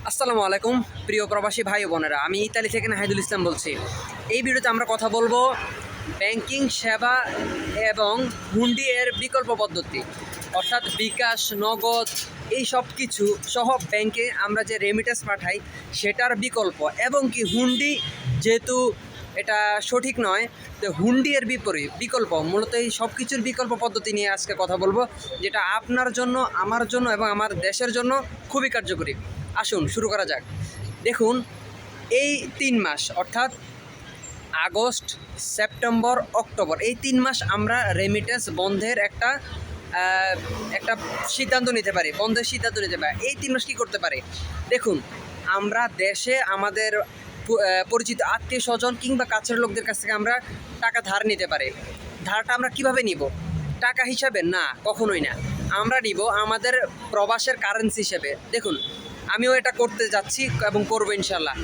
আসসালামু আলাইকুম প্রিয় প্রবাসী ভাই ও বোনেরা, আমি ইতালি থেকে নাহিদুল ইসলাম বলছি। এই ভিডিওতে আমরা কথা বলবো ব্যাংকিং সেবা এবং হুন্ডি এর বিকল্প পদ্ধতি, অর্থাৎ বিকাশ, নগদ এই সব কিছু সহ ব্যাংকে আমরা যে রেমিটেন্স পাঠাই সেটার বিকল্প, এবং কি হুন্ডি যেহেতু এটা সঠিক নয়, তো হুন্ডি এর বিকল্প মূলত এই সব কিছুর বিকল্প পদ্ধতি নিয়ে আজকে কথা বলবো, যেটা আপনার জন্য, আমার জন্য এবং আমার দেশের জন্য খুবই কার্যকরী। আসুন শুরু করা যাক। দেখুন, এই 3 মাস অর্থাৎ আগস্ট, সেপ্টেম্বর, অক্টোবর এই 3 মাস আমরা রেমিটেন্স বন্ধের একটা সিদ্ধান্ত নিতে পারি, বন্ধের সিদ্ধান্ত নিতে পারি। এই 3 মাস কী করতে পারে? দেখুন, আমরা দেশে আমাদের পরিচিত আত্মীয় স্বজন কিংবা কাছের লোকদের কাছ থেকে আমরা টাকা ধার নিতে পারি। ধারটা আমরা কিভাবে নিব? টাকা হিসাবে না, কখনোই না। আমরা নিব আমাদের প্রবাসের কারেন্সি হিসেবে। দেখুন, আমিও এটা করতে যাচ্ছি এবং করবো ইনশাল্লাহ।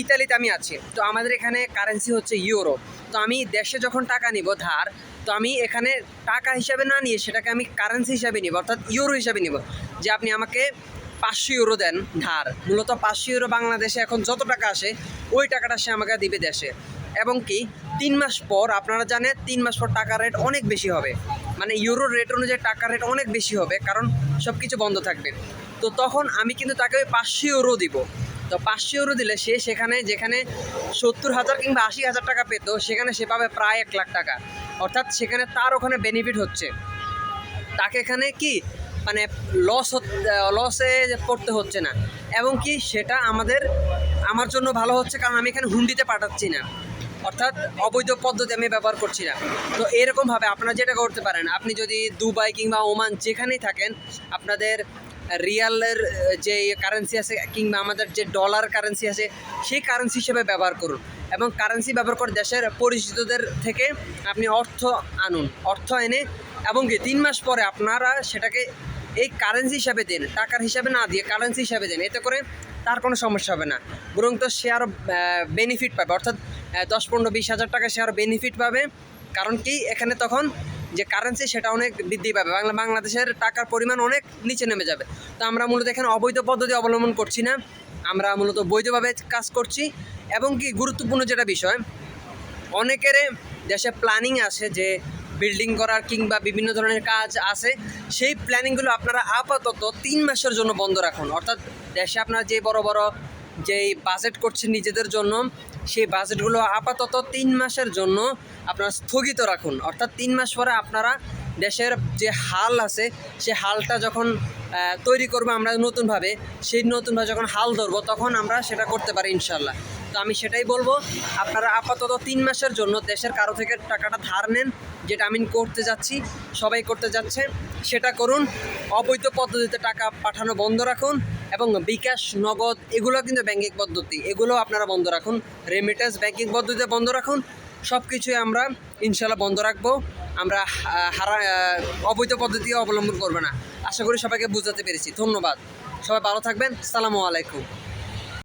ইতালিতে আমি আছি, তো আমাদের এখানে কারেন্সি হচ্ছে ইউরো। তো আমি দেশে যখন টাকা নিব ধার, তো আমি এখানে টাকা হিসাবে না নিয়ে সেটাকে আমি কারেন্সি হিসাবে নিব, অর্থাৎ ইউরো হিসাবে নিব। যে আপনি আমাকে 500 ইউরো দেন ধার, মূলত 500 ইউরো বাংলাদেশে এখন যত টাকা আসে ওই টাকাটা সে আমাকে দিবে দেশে। এবং কি 3 মাস পর, আপনারা জানেন 3 মাস পর টাকার রেট অনেক বেশি হবে, মানে ইউরোর রেট অনুযায়ী টাকার রেট অনেক বেশি হবে, কারণ সব কিছু বন্ধ থাকবে। তো তখন আমি কিন্তু তাকে ওই 500 ইউরো দিব। তো 500 ইউরো দিলে সে সেখানে, যেখানে 70,000 কিংবা 80,000 টাকা পেত, সেখানে সে পাবে প্রায় 1 লাখ টাকা। অর্থাৎ সেখানে তার ওখানে বেনিফিট হচ্ছে, তাকে এখানে কি মানে লসে পড়তে হচ্ছে না। এবং কি সেটা আমার জন্য ভালো হচ্ছে, কারণ আমি এখানে হুন্ডিতে পাঠাচ্ছি না, অর্থাৎ অবৈধ পদ্ধতি আমি ব্যবহার করছি না। তো এরকমভাবে আপনারা যেটা করতে পারেন, আপনি যদি দুবাই কিংবা ওমান যেখানেই থাকেন, আপনাদের রিয়ালের যে কারেন্সি আছে কিংবা আমাদের যে ডলার কারেন্সি আছে সেই কারেন্সি হিসেবে ব্যবহার করুন, এবং কারেন্সি ব্যবহার করে দেশের পরিচিতদের থেকে আপনি অর্থ এনে এবং কি 3 মাস পরে আপনারা সেটাকে এই কারেন্সি হিসাবে দেন, টাকার হিসাবে না দিয়ে কারেন্সি হিসাবে দেন। এতে করে তার কোনো সমস্যা হবে না, বরং তো সে আরও বেনিফিট পাবে, অর্থাৎ 10, 15, 20 হাজার টাকা সে আরও বেনিফিট পাবে। কারণ কি এখানে তখন যে কারেন্সি সেটা অনেক বৃদ্ধি পাবে, বাংলাদেশের টাকার পরিমাণ অনেক নিচে নেমে যাবে। তো আমরা মূলত এখানে অবৈধ পদ্ধতি অবলম্বন করছি না, আমরা মূলত বৈধভাবে কাজ করছি। এবং কি গুরুত্বপূর্ণ যেটা বিষয়, অনেকের দেশে প্ল্যানিং আছে যে বিল্ডিং করার কিংবা বিভিন্ন ধরনের কাজ আছে, সেই প্ল্যানিংগুলো আপনারা আপাতত 3 মাসের জন্য বন্ধ রাখুন। অর্থাৎ দেশে আপনারা যে বড় বড় যেই বাজেট করছেন নিজেদের জন্য, সেই বাজেটগুলো আপাতত 3 মাসের জন্য আপনারা স্থগিত রাখুন। অর্থাৎ 3 মাস পরে আপনারা দেশের যে হাল আছে সে হালটা যখন তৈরি করবো আমরা নতুনভাবে, সেই নতুনভাবে যখন হাল ধরবো তখন আমরা সেটা করতে পারি ইনশাল্লাহ। তো আমি সেটাই বলবো, আপনারা আপাতত 3 মাসের জন্য দেশের কারো থেকে টাকাটা ধার নেন, যেটা আমি করতে যাচ্ছি, সবাই করতে যাচ্ছে, সেটা করুন। অবৈধ পদ্ধতিতে টাকা পাঠানো বন্ধ রাখুন, এবং বিকাশ, নগদ এগুলো কিন্তু ব্যাংকিং পদ্ধতি, এগুলো আপনারা বন্ধ রাখুন। রেমিটেন্স ব্যাংকিং পদ্ধতিতে বন্ধ রাখুন। সব কিছুই আমরা ইনশাল্লাহ বন্ধ রাখবো। আমরা অবৈধ পদ্ধতি অবলম্বন করবো না। আশা করি সবাইকে বোঝাতে পেরেছি। ধন্যবাদ, সবাই ভালো থাকবেন। আসসালামু আলাইকুম।